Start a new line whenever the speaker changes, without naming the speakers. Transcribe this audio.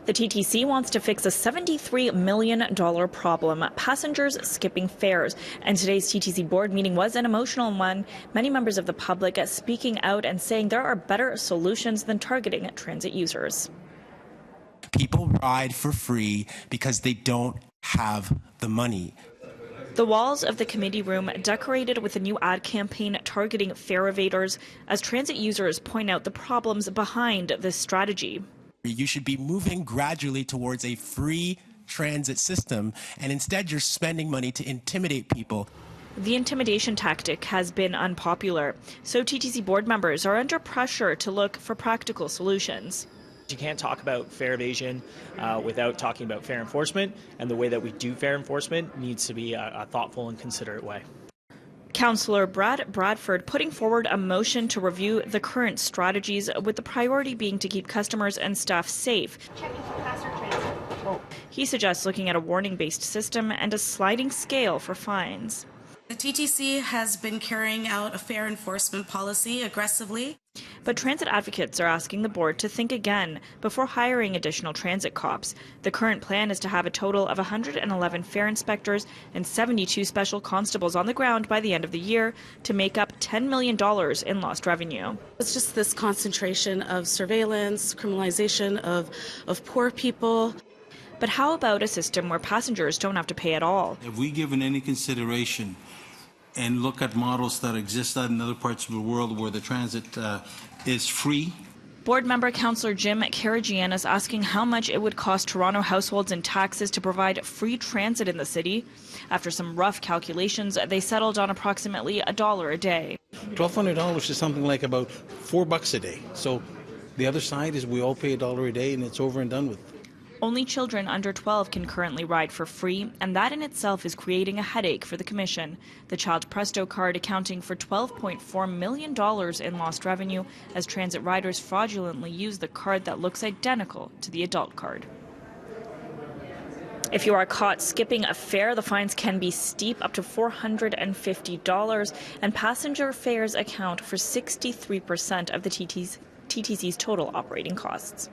The TTC wants to fix a $73 million problem, passengers skipping fares. And today's TTC board meeting was an emotional one. Many members of the public speaking out and saying there are better solutions than targeting transit users.
People ride for free because they don't have the money.
The walls of the committee room decorated with a new ad campaign targeting fare evaders as transit users point out the problems behind this strategy.
You should be moving gradually towards a free transit system, and instead you're spending money to intimidate people.
The intimidation tactic has been unpopular, so TTC board members are under pressure to look for practical solutions.
You can't talk about fare evasion without talking about fare enforcement, and the way that we do fare enforcement needs to be a thoughtful and considerate way.
Councillor Brad Bradford putting forward a motion to review the current strategies, with the priority being to keep customers and staff safe.
Checking for faster transit.
He suggests looking at a warning-based system and a sliding scale for fines.
The TTC has been carrying out a fare enforcement policy aggressively.
But transit advocates are asking the board to think again before hiring additional transit cops. The current plan is to have a total of 111 fare inspectors and 72 special constables on the ground by the end of the year to make up $10 million in lost revenue.
It's just this concentration of surveillance, criminalization of poor people.
But how about a system where passengers don't have to pay at all?
Have we given any consideration and look at models that exist out in other parts of the world where the transit is free?
Board member Councillor Jim Karagian is asking how much it would cost Toronto households in taxes to provide free transit in the city. After some rough calculations, they settled on approximately $1 a day.
$1,200 is something like about $4 a day. So the other side is we all pay $1 a day and it's over and done with.
Only children under 12 can currently ride for free, and that in itself is creating a headache for the Commission. The Child Presto card accounting for $12.4 million in lost revenue as transit riders fraudulently use the card that looks identical to the adult card. If you are caught skipping a fare, the fines can be steep, up to $450, and passenger fares account for 63% of the TTC's total operating costs.